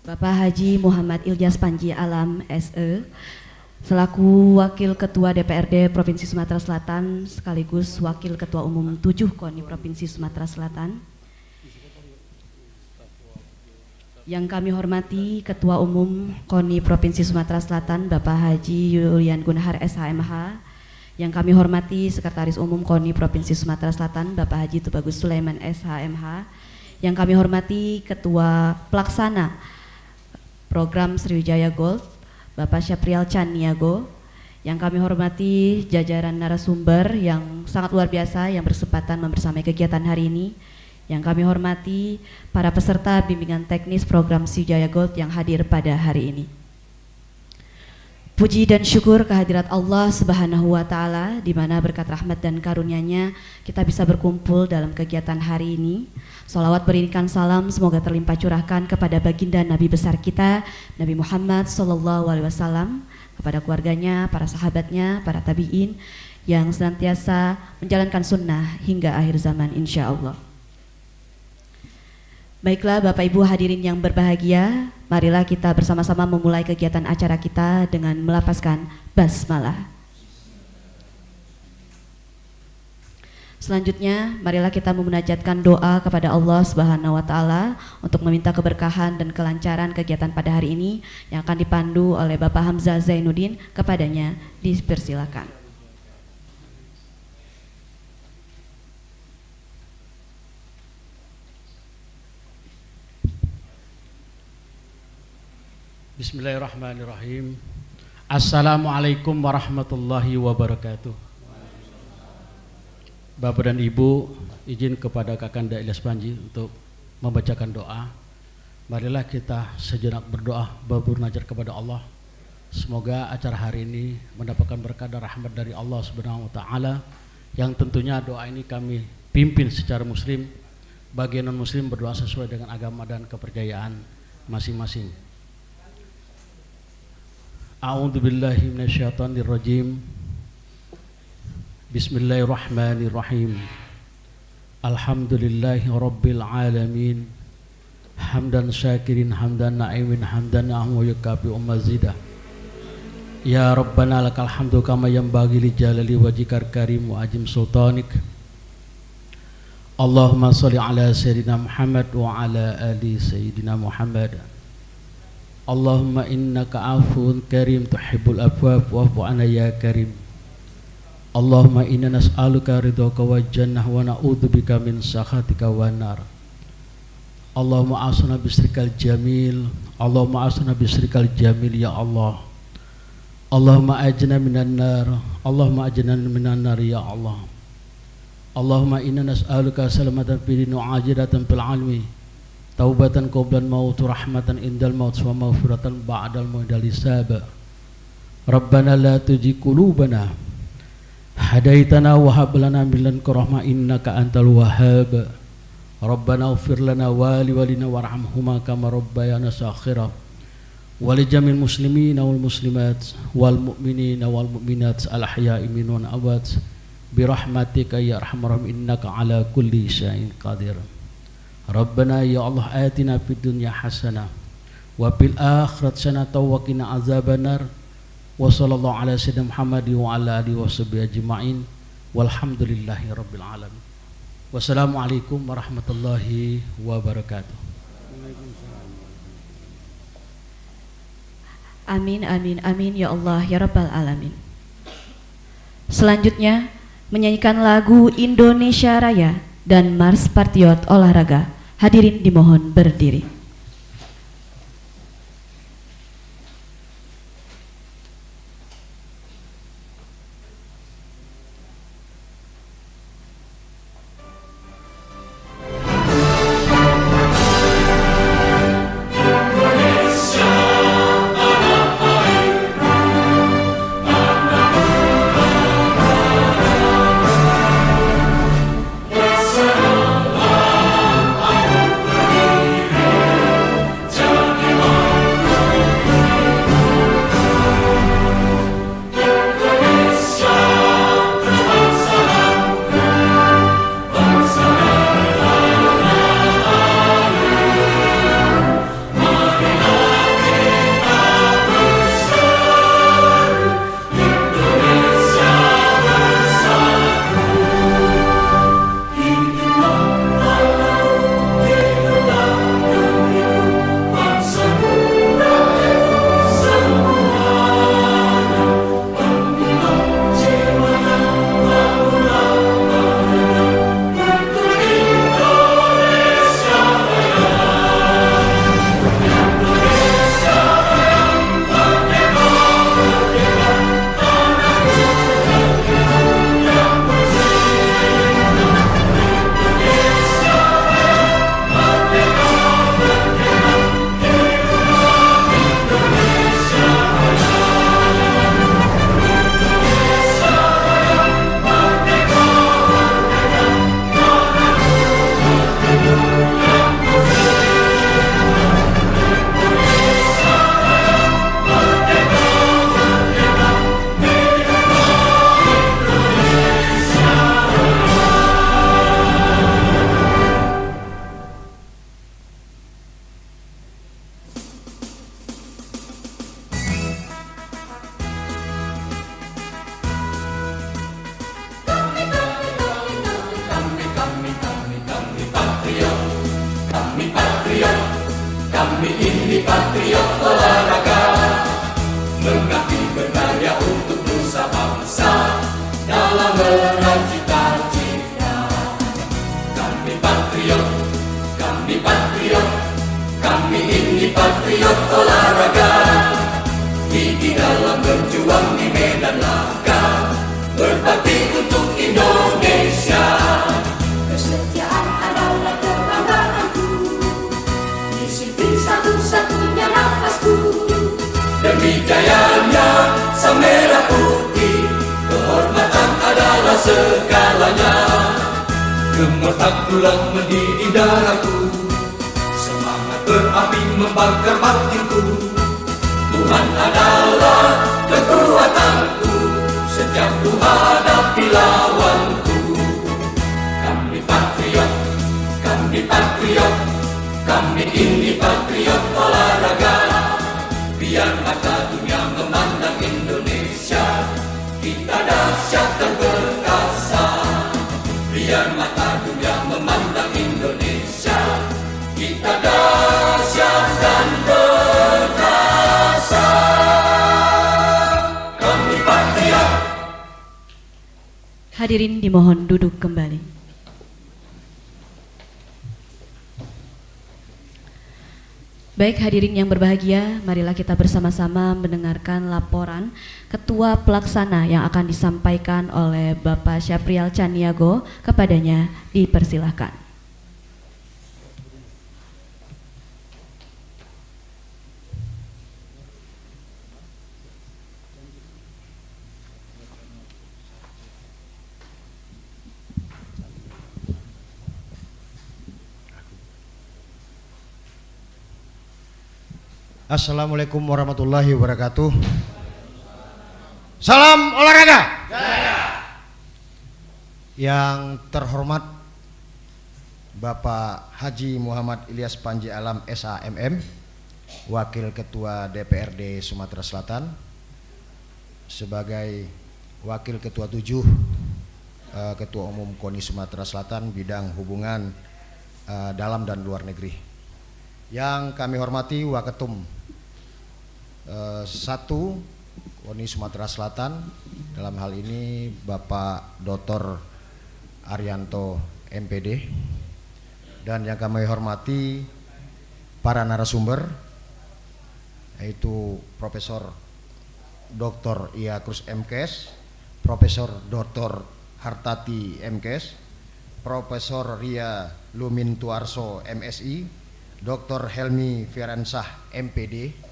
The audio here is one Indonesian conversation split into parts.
Bapak Haji Muhammad Ilyas Panji Alam SE selaku Wakil Ketua DPRD Provinsi Sumatera Selatan sekaligus Wakil Ketua Umum 7 KONI Provinsi Sumatera Selatan. Yang kami hormati Ketua Umum KONI Provinsi Sumatera Selatan Bapak Haji Yulian Gunahar SHMH. Yang kami hormati Sekretaris Umum KONI Provinsi Sumatera Selatan Bapak Haji Tubagus Sulaiman SHMH. Yang kami hormati Ketua Pelaksana Program Sriwijaya Gold Bapak Syaprial Caniago. Yang kami hormati jajaran narasumber yang sangat luar biasa yang berkesempatan membersamai kegiatan hari ini. Yang kami hormati para peserta bimbingan teknis program Sriwijaya Gold yang hadir pada hari ini. Puji dan syukur kehadirat Allah Subhanahu wa Ta'ala, di mana berkat rahmat dan karunia-Nya kita bisa berkumpul dalam kegiatan hari ini. Salawat berikan salam semoga terlimpah curahkan kepada baginda Nabi besar kita Nabi Muhammad SAW, kepada keluarganya, para sahabatnya, para tabi'in yang senantiasa menjalankan sunnah hingga akhir zaman insya Allah. Baiklah Bapak Ibu hadirin yang berbahagia, marilah kita bersama-sama memulai kegiatan acara kita dengan melafazkan basmalah. Selanjutnya, marilah kita memunajatkan doa kepada Allah Subhanahu wa Ta'ala untuk meminta keberkahan dan kelancaran kegiatan pada hari ini yang akan dipandu oleh Bapak Hamzah Zainuddin. Kepadanya dipersilakan. Bismillahirrahmanirrahim. Assalamualaikum warahmatullahi wabarakatuh. Bapak dan Ibu, izin kepada Kakanda Ilyas Panji untuk membacakan doa. Marilah kita sejenak berdoa bernazar kepada Allah. Semoga acara hari ini mendapatkan berkah dan rahmat dari Allah Subhanahu wa Ta'ala, yang tentunya doa ini kami pimpin secara muslim. Bagi non muslim berdoa sesuai dengan agama dan kepercayaan masing-masing. A'udzu billahi minasyaitonir rajim. Bismillahirrahmanirrahim. Alhamdulillahi rabbil alamin. Hamdan syakirin, hamdan na'imin, hamdan na'amu yukafi umazidah. Ya Rabbana lakal hamdu kama yanbaghi li jalali wajhikal karim wa ajim sultanik. Allahumma sholli ala sayyidina Muhammad wa ala ali sayyidina Muhammad. Allahumma innaka afuun karim tuhibbul afwa wa'fu anna ya karim. Allahumma inna nas'aluka ridhaka wa jannah wa na'udzubika min sakhatika wan nar. Allahumma asna bisrikal jamil, Allahumma asna bisrikal jamil ya Allah. Allahumma ajna minan nar, Allahumma ajna minan nar ya Allah. Allahumma inna nas'aluka salamatan fid dunya wa ajratan fil almi. Taubatan qablan maut, rahmatan indal maut, wa maghfiratan ba'dal maudal hisab. Rabbana la tuzigh qulubana hadaitana wa hab lana min ladunka rahmah innaka antal wahhab. Rabbana ighfir lana wa li walidina warhamhuma kama rabbayana saghira. Wa li jamil muslimina wal muslimat wal mu'minina wal mu'minat al ahya'i minhum wal amwat bi rahmatika ya arhamar rahimin innaka ala kulli syai'in qadir. Rabbana ya Allah atina fid dunya hasanah wa fil akhirati hasanah wa qina azabannar. Wa sallallahu ala sayyidina Muhammad wa ala alihi washabihi ajma'in walhamdulillahi rabbil alamin. Wassalamualaikum warahmatullahi wabarakatuh. Amin, amin, amin ya Allah ya Rabbal alamin. Selanjutnya menyanyikan lagu Indonesia Raya dan Mars Patriot Olahraga. Hadirin dimohon berdiri. Bersama Kami ini patriot olahraga, mengabdi berkarya untuk nusa bangsa dalam meraih cita-cita. Kami patriot, kami patriot, kami ini patriot olahraga, gigi dalam berjuang di medan laga, berbakti untuk Indonesia. Kesetiaan adalah kebanggaanku, disiplin satu-satunya nafasku. Demi jayanya sang merah putih, kehormatan adalah segalanya. Gemetar tulang mendidih darahku, semangat berapi membakar batinku. Tuhan adalah kekuatanku, setiap ku hadapi lawanku. Kami patriot, kami patriot, kami ini patriot olahraga. Biar mata dunia memandang Indonesia, kita dahsyat dan perkasa. Biar mata dunia memandang Indonesia, kita dahsyat dan perkasa. Kami patriot. Hadirin dimohon duduk kembali. Baik hadirin yang berbahagia, marilah kita bersama-sama mendengarkan laporan Ketua Pelaksana yang akan disampaikan oleh Bapak Syafrial Caniago. Kepadanya dipersilahkan. Assalamualaikum warahmatullahi wabarakatuh. Salam olahraga. Yang terhormat Bapak Haji Muhammad Ilyas Panji Alam SAMM, Wakil Ketua DPRD Sumatera Selatan, sebagai Wakil Ketua 7 Ketua Umum KONI Sumatera Selatan bidang hubungan dalam dan luar negeri. Yang kami hormati Waketum 1 KONI Sumatera Selatan, dalam hal ini Bapak Dr. Arianto MPD, dan yang kami hormati para narasumber, yaitu Profesor Dr. Ia Cruz MKes, Profesor Dr. Hartati MKes, Profesor Ria Lumin Tuarso MSI, Dr. Helmi Firansah MPD,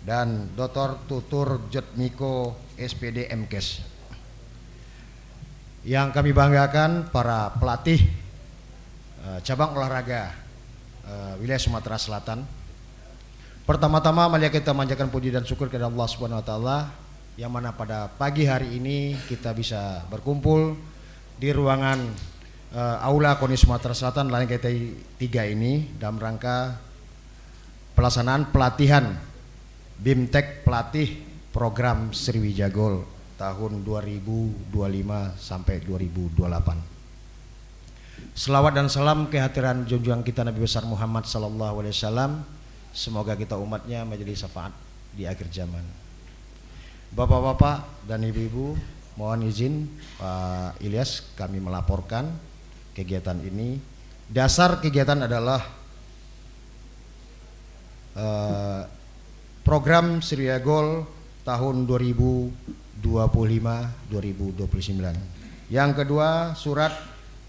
dan Dr. Tutur Jotmiko SPD MKes. Yang kami banggakan para pelatih cabang olahraga wilayah Sumatera Selatan. Pertama-tama mari kita manjatkan puji dan syukur kepada Allah Subhanahu wa taala yang mana pada pagi hari ini kita bisa berkumpul di ruangan Aula KONI Sumatera Selatan lantai 3 ini dalam rangka pelaksanaan pelatihan BIMTEK pelatih program Sriwijaya Gold tahun 2025 sampai 2028. Selawat dan salam kehadiran junjungan kita Nabi besar Muhammad sallallahu alaihi wasallam, semoga kita umatnya menjadi syafaat di akhir zaman. Bapak-bapak dan ibu-ibu, mohon izin Pak Ilyas kami melaporkan kegiatan ini. Dasar kegiatan adalah program Sriwijaya Gold tahun 2025-2029. Yang kedua, surat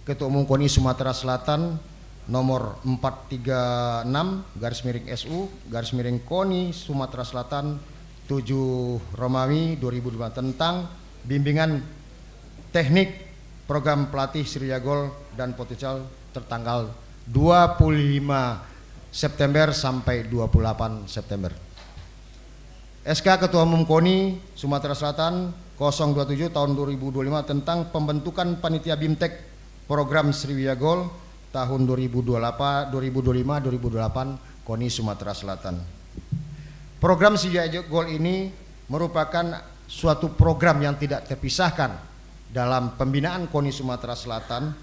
Ketua Umum KONI Sumatera Selatan nomor 436/SU/KONI Sumatera Selatan 7 Romawi 2025 tentang bimbingan teknik program pelatih Sriwijaya Gold dan potensial tertanggal 25 September sampai 28 September. SK Ketua Umum KONI Sumatera Selatan 027 tahun 2025 tentang pembentukan panitia BIMTEK program Sriwijaya Gold tahun 2025-2028 KONI Sumatera Selatan. Program Sriwijaya Gold ini merupakan suatu program yang tidak terpisahkan dalam pembinaan KONI Sumatera Selatan,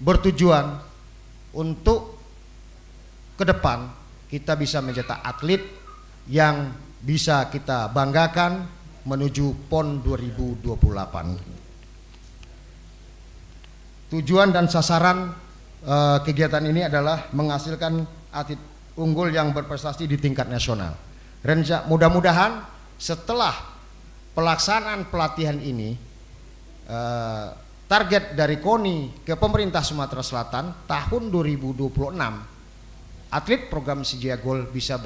bertujuan untuk ke depan kita bisa mencetak atlet yang bisa kita banggakan menuju PON 2028. Tujuan dan sasaran kegiatan ini adalah menghasilkan atlet unggul yang berprestasi di tingkat nasional. Mudah-mudahan setelah pelaksanaan pelatihan ini, target dari KONI ke pemerintah Sumatera Selatan tahun 2026, atlet program Sijaya Gold bisa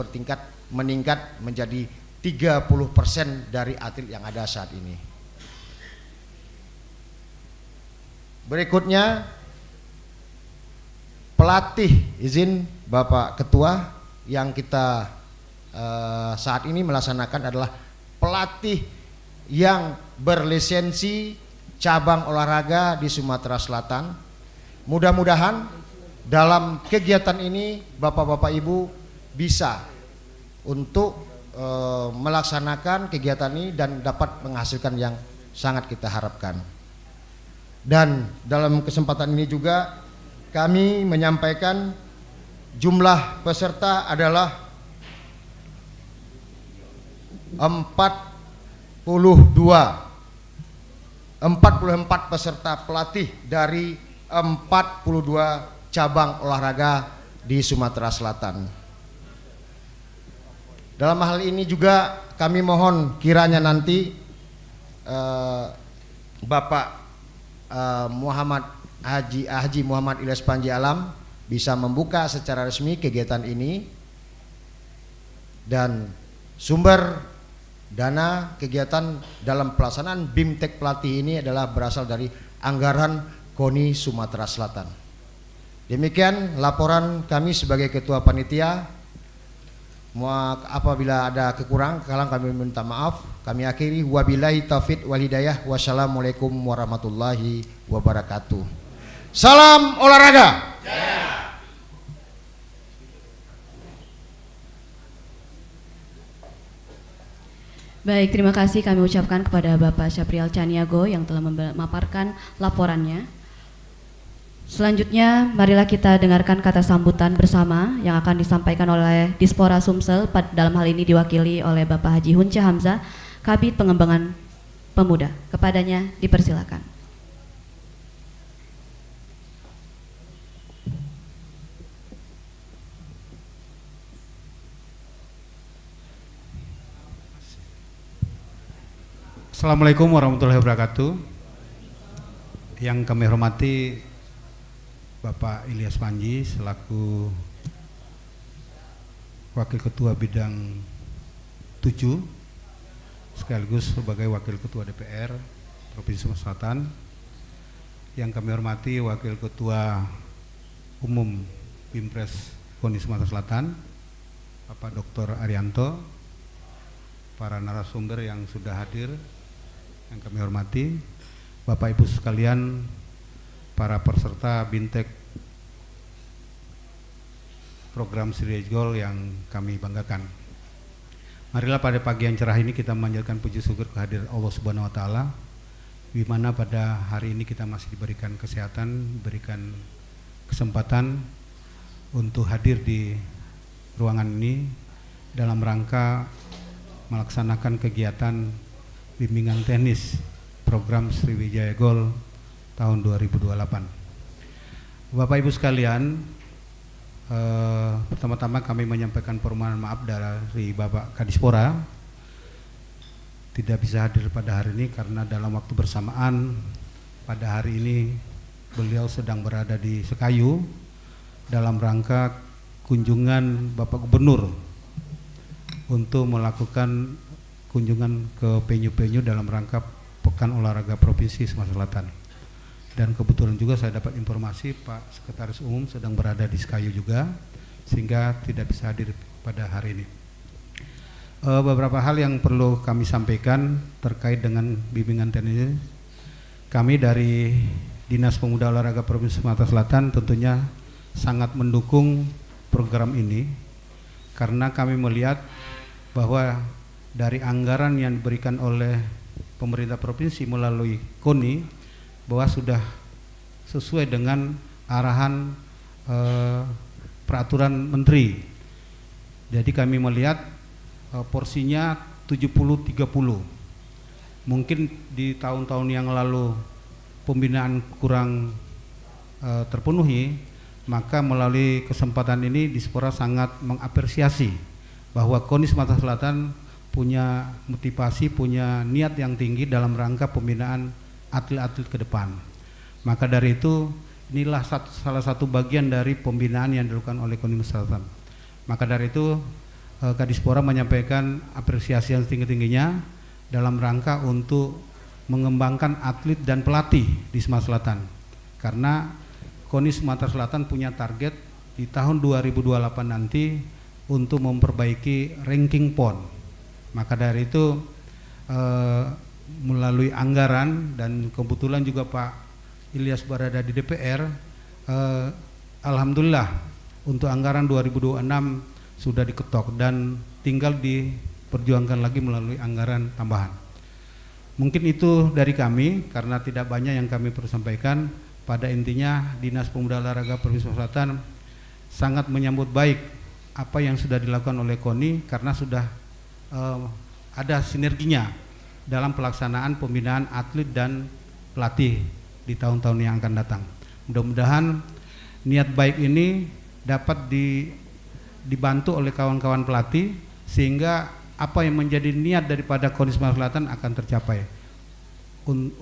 meningkat menjadi 30% dari atlet yang ada saat ini. Berikutnya, pelatih, izin Bapak Ketua, yang kita saat ini melaksanakan adalah pelatih yang berlisensi cabang olahraga di Sumatera Selatan. Mudah-mudahan dalam kegiatan ini Bapak-Bapak Ibu bisa untuk melaksanakan kegiatan ini dan dapat menghasilkan yang sangat kita harapkan. Dan dalam kesempatan ini juga kami menyampaikan jumlah peserta adalah 44 peserta pelatih dari 42 cabang olahraga di Sumatera Selatan. Dalam hal ini juga kami mohon kiranya nanti Bapak Haji Muhammad Ilyas Panji Alam bisa membuka secara resmi kegiatan ini, dan sumber dana kegiatan dalam pelaksanaan BIMTEK pelatih ini adalah berasal dari anggaran KONI Sumatera Selatan. Demikian laporan kami sebagai ketua panitia. Apabila ada kekurangan kami minta maaf. Kami akhiri, wabillahi taufiq wal hidayah. Wassalamualaikum warahmatullahi wabarakatuh. Salam olahraga. Baik, terima kasih kami ucapkan kepada Bapak Syaprial Caniago yang telah memaparkan laporannya. Selanjutnya, marilah kita dengarkan kata sambutan bersama yang akan disampaikan oleh Dispora Sumsel, dalam hal ini diwakili oleh Bapak Haji Hunca Hamzah, Kabid Pengembangan Pemuda. Kepadanya dipersilakan. Assalamualaikum warahmatullahi wabarakatuh. Yang kami hormati Bapak Ilyas Panji selaku Wakil Ketua Bidang 7 sekaligus sebagai Wakil Ketua DPR Provinsi Sumatera Selatan. Yang kami hormati Wakil Ketua Umum Bimpres KONI Sumatera Selatan Bapak Dr. Arianto, para narasumber yang sudah hadir yang kami hormati, Bapak Ibu sekalian, para peserta BIMTEK program Sijaya Gold yang kami banggakan. Marilah pada pagi yang cerah ini kita memanjatkan puji syukur kehadirat Allah Subhanahu wa taala, di mana pada hari ini kita masih diberikan kesehatan, diberikan kesempatan untuk hadir di ruangan ini dalam rangka melaksanakan kegiatan bimbingan teknis program Sriwijaya Gold tahun 2028. Bapak Ibu sekalian, pertama-tama kami menyampaikan permohonan maaf dari Bapak Kadispora tidak bisa hadir pada hari ini karena dalam waktu bersamaan pada hari ini beliau sedang berada di Sekayu dalam rangka kunjungan Bapak Gubernur untuk melakukan kunjungan ke penyu-penyu dalam rangka Pekan Olahraga Provinsi Sumatera Selatan. Dan kebetulan juga saya dapat informasi Pak Sekretaris Umum sedang berada di Sekayu juga, sehingga tidak bisa hadir pada hari ini. Beberapa hal yang perlu kami sampaikan terkait dengan bimbingan teknis. Kami dari Dinas Pemuda Olahraga Provinsi Sumatera Selatan tentunya sangat mendukung program ini, karena kami melihat bahwa dari anggaran yang diberikan oleh pemerintah provinsi melalui KONI bahwa sudah sesuai dengan arahan peraturan menteri Jadi kami melihat porsinya 70-30. Mungkin di tahun-tahun yang lalu pembinaan kurang terpenuhi, maka melalui kesempatan ini Dispora sangat mengapresiasi bahwa KONI Sumatera Selatan punya motivasi, punya niat yang tinggi dalam rangka pembinaan atlet-atlet ke depan. Maka dari itu inilah salah satu bagian dari pembinaan yang dilakukan oleh KONI Sumatera Selatan. Maka dari itu Kadispora menyampaikan apresiasi yang setinggi-tingginya dalam rangka untuk mengembangkan atlet dan pelatih di Sumatera Selatan. Karena KONI Sumatera Selatan punya target di tahun 2028 nanti untuk memperbaiki ranking PON. Maka dari itu melalui anggaran, dan kebetulan juga Pak Ilyas berada di DPR, alhamdulillah untuk anggaran 2026 sudah diketok dan tinggal diperjuangkan lagi melalui anggaran tambahan. Mungkin itu dari kami, karena tidak banyak yang kami perlu sampaikan. Pada intinya Dinas Pemuda Olahraga Provinsi Sumatera Selatan sangat menyambut baik apa yang sudah dilakukan oleh KONI, karena sudah ada sinerginya dalam pelaksanaan pembinaan atlet dan pelatih di tahun-tahun yang akan datang. Mudah-mudahan niat baik ini dapat dibantu oleh kawan-kawan pelatih, sehingga apa yang menjadi niat daripada KONI Sumatera Selatan akan tercapai.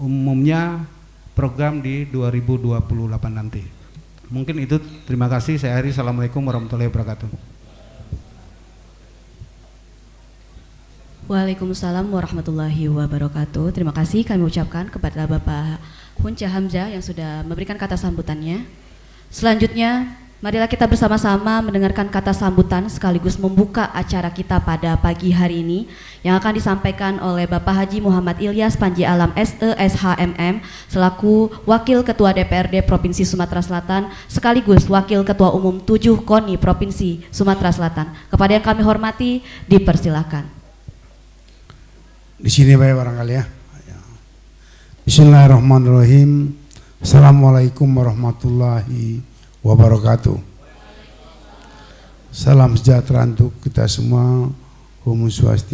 Umumnya program di 2028 nanti. Mungkin itu, terima kasih. Saya akhiri. Assalamualaikum warahmatullahi wabarakatuh. Waalaikumsalam warahmatullahi wabarakatuh. Terima kasih kami ucapkan kepada Bapak Hunca Hamzah yang sudah memberikan kata sambutannya. Selanjutnya, marilah kita bersama-sama mendengarkan kata sambutan sekaligus membuka acara kita pada pagi hari ini yang akan disampaikan oleh Bapak Haji Muhammad Ilyas Panji Alam SE SHMM selaku Wakil Ketua DPRD Provinsi Sumatera Selatan sekaligus Wakil Ketua Umum 7 KONI Provinsi Sumatera Selatan. Kepada yang kami hormati, dipersilakan. Di sini baik barangkali ya. Bismillahirrahmanirrahim. Assalamualaikum warahmatullahi wabarakatuh. Salam sejahtera untuk kita semua. Om Swastiastu.